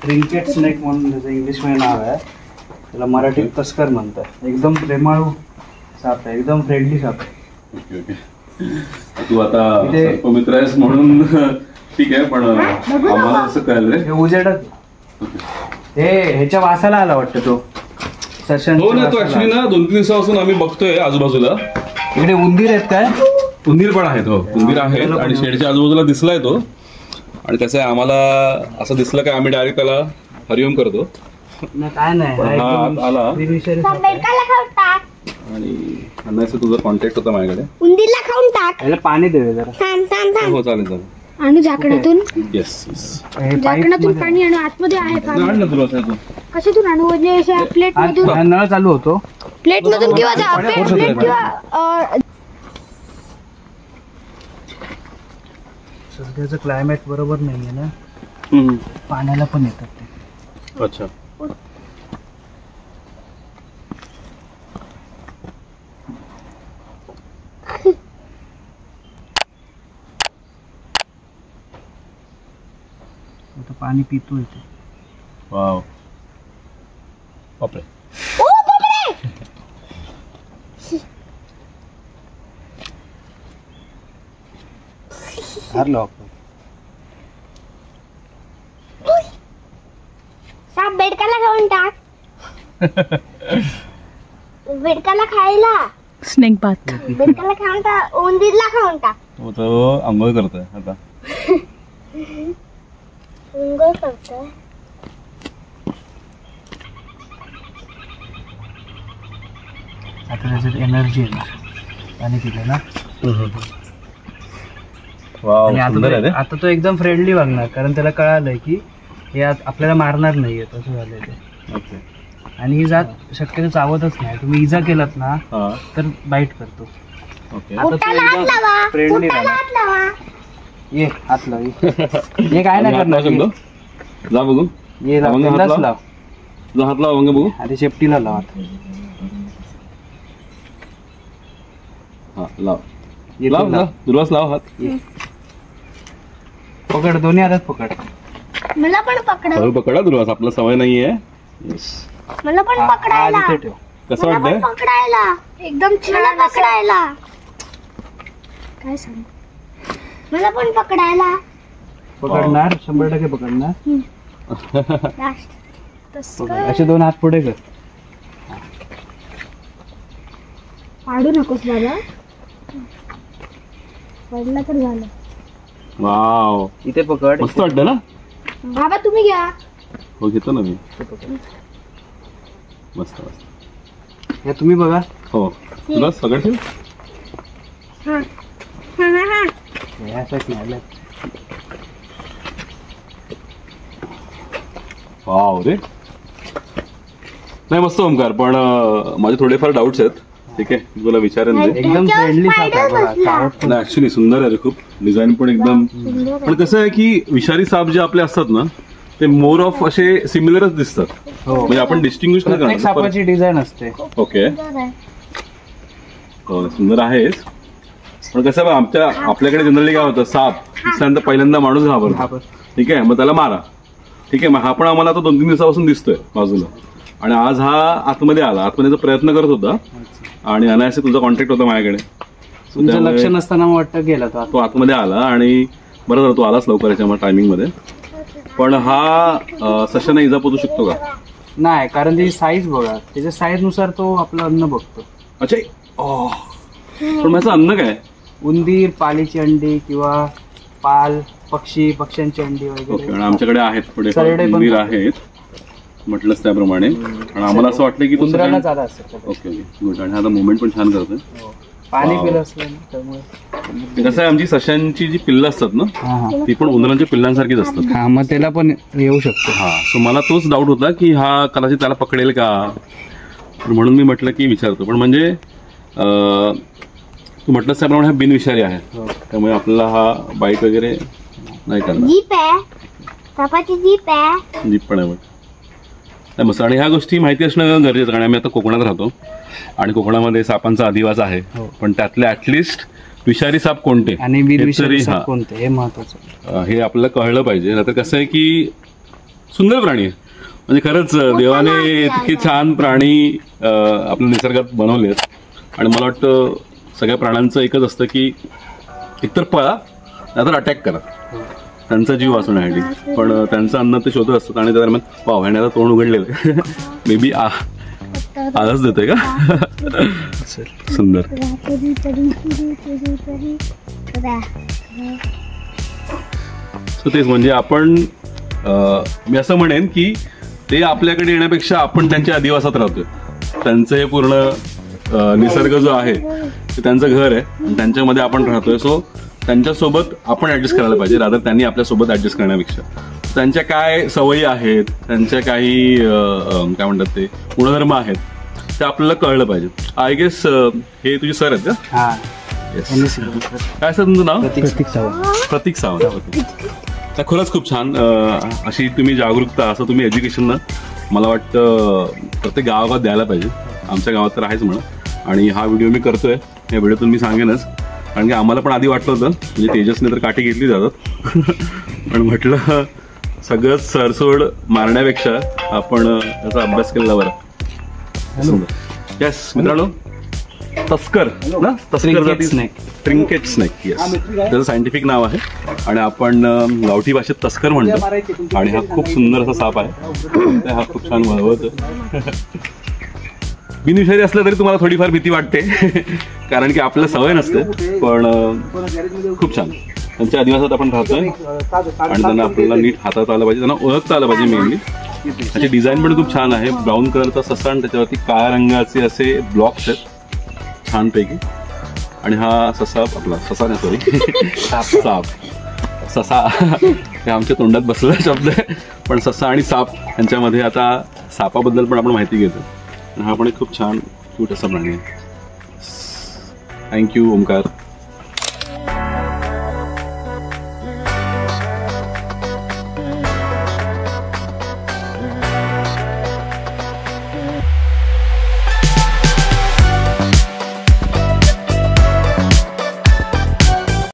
Trinket snake म्हणून त्याचं English मध्ये नाव आहे, त्याला मराठीत तस्कर म्हणतात. एकदम प्रेमाळू साप आहे, एकदम फ्रेंडली साप आहे. Okay okay. तू आता सर्पमित्र आहेस म्हणून ठीक आहे, पण आम्हाला असं कळलं रे. हे उजेडत हे ह्याच्या वासाला आला वाटतं तो सशन. हो ना, तो ऍक्च्युली ना 2-3 दिवसापासून आम्ही बघतोय आजूबाजूला. इकडे उंदीर आहेत काय? उंदीर पण आहेत. हो, उंदीर आहेत आणि शेडच्या आजूबाजूला दिसलाय तो. आणि त्याचं आम्हाला असं दिसलं की आम्ही डायरेक्ट त्याला हरिओम करतो. काय नाही आला आणि अन्नाचं तुझा कॉन्टॅक्ट होता माझ्याकडे. उंदीरला खाऊन टाक. याला पाणी दे जरा. हो चालेल चालेल. आणि झाकणातून येस झाकणातून पाणी आणू. आतमध्ये आहे पाणी. आण ना तुला त्यातून. कशातून आणू? म्हणजे प्लेट मधून. नळ चालू होतो. प्लेट मधून किंवा सध्याचं क्लायमेट बरोबर नाहीये ना, पाण्याला पण येतात ते. अच्छा. आता पाणी पितोय ते. वाव. बापरे. साप बेडकाला खाऊन टाक. बेडकाला खायला. Snake bath. बेडकाला खाऊन टाक. उंदीरला खाऊन टाक. तो आंघोळ करतोय आता. अंघोळ करतोय. आता त्याच्यात एनर्जी येणार पाणी पिलं ना. आता तो एकदम फ्रेंडली वागणार, कारण त्याला कळालंय की हे आपल्याला मारणार नाहीये. तसं झालंय ते. आणि ही जात शक्यतो चावतच नाही. तुम्ही इजा केलात ना तर बाईट करतो. फ्रेंडली ये हात लाव. हे काय नाही करणार. जा बघू. ये लाव. हात लाव बघू. आधी शेपटीला लाव. हा लाव. लाव दुर्वास लाव हात. पकड, दोन्ही हातात पकड. मला पण पकडा. पकडा दुर्वास, आपला सवय नाहीये. मला पण पकडायला. कसं वाटतंय? पकडायला एकदम छान. पकडायला काय सांग. मला पण पकडायला. पकडणार 100% पकडणार. असे 2 हात पुढे कर. पाडू नकोस बाबा. पडला तर झालं. वाव. इथे पकड. मस्त वाटतं ना. बाबा तुम्ही घ्या. हो घेतो ना मी. मस्त मस्त. हे तुम्ही बघा. हो तुला सगळं ठेव. वाव रे. नाही मस्त ओमकार, पण माझे थोडेफार डाऊट्स आहेत. ठीक आहे, तुला विचारेन. एकदम फ्रेंडली साप. ऍक्च्युली सुंदर आहे रे खूप. डिझाईन पण एकदम. पण कसं आहे की विषारी साप जे आपले असतात ना ते मोर ऑफ असे सिमिलरच दिसतात. म्हणजे आपण डिस्टिंग्विश नाही करणार. सापाची डिझाईन असते. ओके. सुंदर आहेच, पण कसं आपल्याकडे जनरली काय होतं, साप दिसल्यानंतर पहिल्यांदा माणूस घाबरतो. ठीक आहे, मग त्याला मारा. ठीक आहे, मग हा पण आम्हाला आता 2-3 दिवसापासून दिसतोय बाजूला. आणि आज हा आतमध्ये आला. आतमध्येचा प्रयत्न करत होता आणि अनायासे तुझा कॉन्टॅक्ट होता माझ्याकडे. तुमचं लक्ष नसताना वाटतं गेला तो आतमध्ये आला. आणि बरं झालं तू आलाच लवकर याच्या टायमिंग मध्ये. पण हा सशाने इजा पोचू शकतो का? नाही, कारण त्याची साईज बघा. त्याच्या साईज नुसार तो आपलं अन्न बघतो. अच्छा. पण माझं अन्न काय? उंदीर, पालीची अंडी किंवा पाल, पक्ष्यांची अंडी वगैरे. आणि आमच्याकडे आहेत थोडे उंदीर आहेत म्हटलंच त्याप्रमाणे. आणि आम्हाला असं वाटलं की उंदराला जादा असतं. Okay good. आणि आता मुवमेंट पण छान करतोय. पाणी पिलं असलं त्यामुळे. कसं आहे, आमची सशांची जी पिल्लं असतात ना ती पण उंदरांच्या पिल्लांसारखीच असतात. हा, मग त्याला पण येऊ शकतो. हा, सो मला तोच डाऊट होता की हा कदाचित त्याला पकडेल का, म्हणून मी म्हटलं की विचारतो. पण म्हणजे तू म्हटलंस त्याप्रमाणे हा बिनविषारी आहे, त्यामुळे आपल्याला हा बाईट वगैरे नाही करणार. जीप आहे, सापाची जीप आहे. जीप पण आहे. मस्त. आणि ह्या गोष्टी माहिती असणं गरजेचं, कारण आम्ही आता कोकणात राहतो आणि कोकणामध्ये सापांचा अधिवास आहे, पण त्यातले ऍटलिस्ट विषारी साप कोणते आणि बिनविषारी साप कोणते हे महत्वाचं, हे आपल्याला कळलं पाहिजे. नाहीतर कसं आहे की सुंदर प्राणी आहे, म्हणजे खरंच देवाने इतके छान प्राणी आपल्या निसर्गात बनवले आहेत. आणि मला वाटतं सगळ्या प्राण्यांचं एकच असतं की एकतर पळा नाहीतर अटॅक करा, त्यांचा जीव वाचवण्यासाठी. पण त्यांचं अन्न ते शोधत असतात आणि त्या दरम्यान वाव ह्याने आता तोंड उघडलेलं आहे. मे बी आवाज देतोय का? सुंदर. सो तेच म्हणजे आपण मी असं म्हणेन की ते आपल्याकडे येण्यापेक्षा आपण त्यांच्या अधिवासात राहतोय. त्यांचं हे पूर्ण निसर्ग जो आहे ते त्यांचं घर आहे आणि त्यांच्यामध्ये आपण राहतोय. सो त्यांच्यासोबत आपण ऍडजस्ट करायला पाहिजे, रादर त्यांनी आपल्यासोबत ऍडजस्ट करण्यापेक्षा. त्यांच्या काय सवयी आहेत, त्यांच्या काही काय म्हणतात ते गुणधर्म आहेत, ते आपल्याला कळलं पाहिजे. आय गेस हे तुझे सर आहेत का? काय सर तुमचं नाव? प्रतीक सावंत. तर खरंच खूप छान. अशी तुम्ही जागरूकता, असं तुम्ही एज्युकेशन मला वाटतं प्रत्येक गावागावात द्यायला पाहिजे. आमच्या गावात तर आहेच म्हणा. आणि हा व्हिडिओ मी करतोय, या व्हिडिओतून मी सांगेनच, कारण की आम्हाला पण आधी वाटलं होतं म्हणजे तेजसने तर काठी घेतली जातात, पण म्हटलं सगळंच सरसोड मारण्यापेक्षा आपण त्याचा अभ्यास केलेला बरा. येस मित्रांनो, तस्कर ना, तस्कर स्नेक, ट्रिंकेट स्नेक, येस त्याचं सायंटिफिक नाव आहे. आणि आपण गावठी भाषेत तस्कर म्हणतो. आणि हा खूप सुंदर असा साप आहे, हा खूप छान वळवतो. बिनविषारी असलं तरी तुम्हाला थोडीफार भीती वाटते, कारण की आपल्याला सवय नसते, पण खूप छान. त्यांच्या अधिवासात आपण राहतोय आणि त्यांना आपल्याला नीट हातात आलं पाहिजे, त्यांना ओळखता आलं पाहिजे. मेनली त्याची डिझाईन पण खूप छान आहे. ब्राऊन कलरचा ससा आणि त्याच्यावरती काळ्या रंगाचे असे ब्लॉक्स आहेत छानपैकी. आणि हा ससा आपला ससा नाही, सॉरी साप, ससा हे आमच्या तोंडात बसलेला शब्द आहे, पण ससा आणि साप यांच्यामध्ये आता सापाबद्दल पण आपण माहिती घेतो. हा पण एक खूप छान क्यूट असा प्राणी आहे. थँक्यू ओमकार.